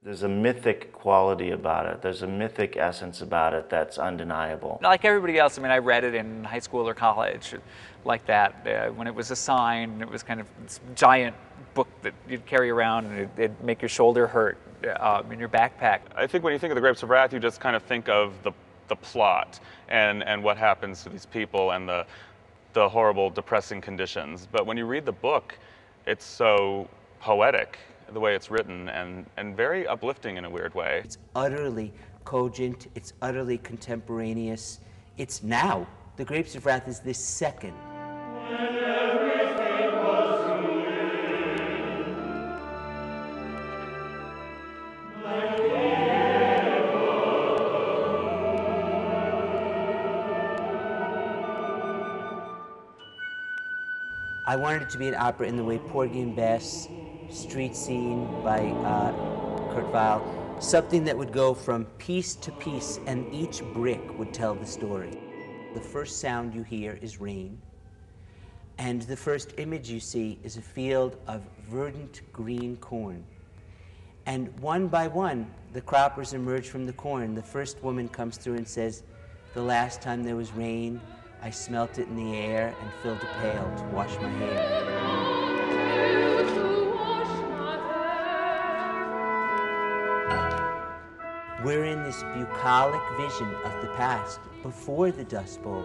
There's a mythic quality about it. There's a mythic essence about it that's undeniable. Like everybody else, I mean, I read it in high school or college like that. When it was assigned, it was kind of this giant book that you'd carry around and it'd make your shoulder hurt in your backpack. I think when you think of The Grapes of Wrath, you just kind of think of the plot and what happens to these people and the horrible, depressing conditions. But when you read the book, it's so poetic, the way it's written, and very uplifting in a weird way. It's utterly cogent, it's utterly contemporaneous. It's now. The Grapes of Wrath is this second. I wanted it to be an opera in the way Porgy and Bess, Street Scene by Kurt Weill, something that would go from piece to piece and each brick would tell the story. The first sound you hear is rain, and the first image you see is a field of verdant green corn. And one by one, the croppers emerge from the corn. The first woman comes through and says, "The last time there was rain, I smelt it in the air and filled a pail to wash my hair." We're in this bucolic vision of the past before the Dust Bowl,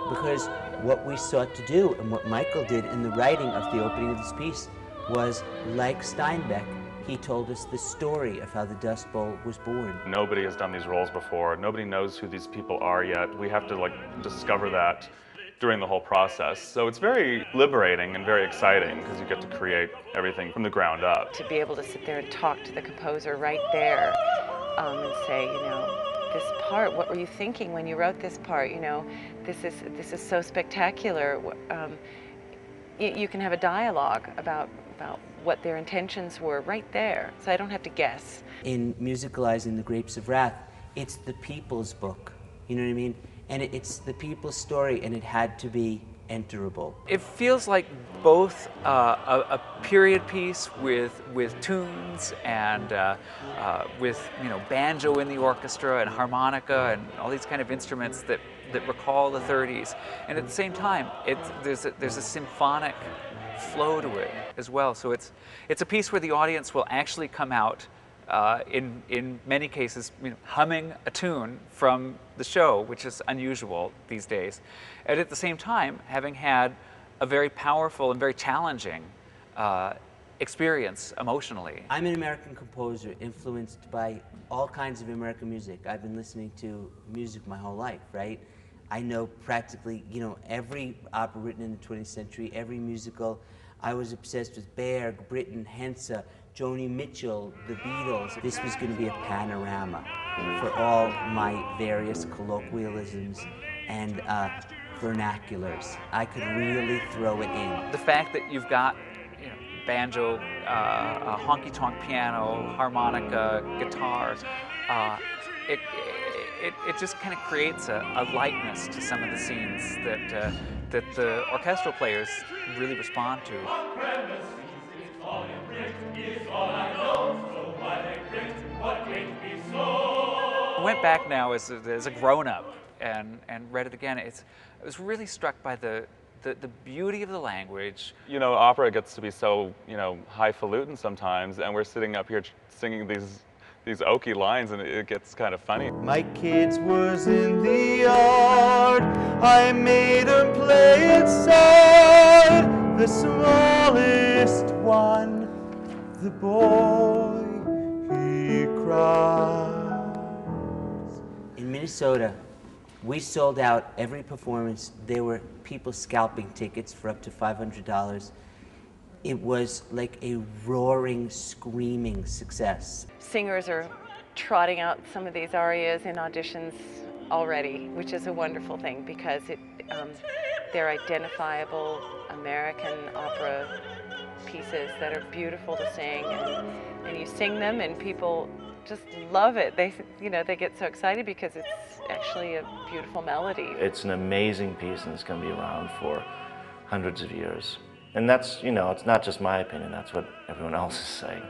because what we sought to do and what Michael did in the writing of the opening of this piece was, like Steinbeck, he told us the story of how the Dust Bowl was born. Nobody has done these roles before. Nobody knows who these people are yet. We have to discover that during the whole process. So it's very liberating and very exciting because you get to create everything from the ground up. To be able to sit there and talk to the composer right there and say, you know, this part, what were you thinking when you wrote this part? You know, this is so spectacular. You can have a dialogue about what their intentions were right there, so I don't have to guess. In musicalizing The Grapes of Wrath, it's the people's book, you know what I mean? And it's the people's story, and it had to be enterable. It feels like both a period piece with tunes and with banjo in the orchestra and harmonica and all these kind of instruments that recall the 30s, and at the same time there's a symphonic flow to it as well. So it's a piece where the audience will actually come out in many cases humming a tune from the show, which is unusual these days, and at the same time having had a very powerful and very challenging experience emotionally. I'm an American composer influenced by all kinds of American music. I've been listening to music my whole life, right? I know practically, every opera written in the 20th century, every musical. I was obsessed with Berg, Britten, Hense, Joni Mitchell, the Beatles. This was going to be a panorama for all my various colloquialisms and vernaculars. I could really throw it in. The fact that you've got banjo, honky-tonk piano, harmonica, guitar, it just kind of creates a lightness to some of the scenes that the orchestral players really respond to. I went back now as a grown-up and read it again. I was really struck by the beauty of the language. Opera gets to be so, highfalutin sometimes, and we're sitting up here singing these oaky lines, and it gets kind of funny. My kids was in the yard, I made 'em play inside, the smallest one, the boy, he cries. In Minnesota, we sold out every performance. There were people scalping tickets for up to $500. It was like a roaring, screaming success. Singers are trotting out some of these arias in auditions already, which is a wonderful thing because they're identifiable American opera pieces that are beautiful to sing, and you sing them and people just love it. They get so excited because it's actually a beautiful melody. It's an amazing piece, and it's going to be around for hundreds of years. And that's, it's not just my opinion, that's what everyone else is saying.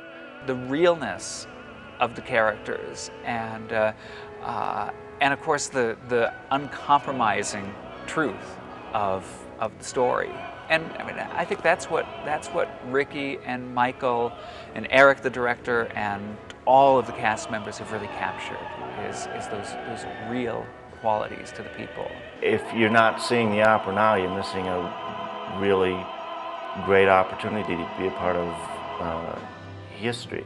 The realness of the characters, and of course the uncompromising truth of the story. And I mean, I think that's what Ricky and Michael and Eric, the director, and all of the cast members have really captured is those real qualities to the people. If you're not seeing the opera now, you're missing a really great opportunity to be a part of history.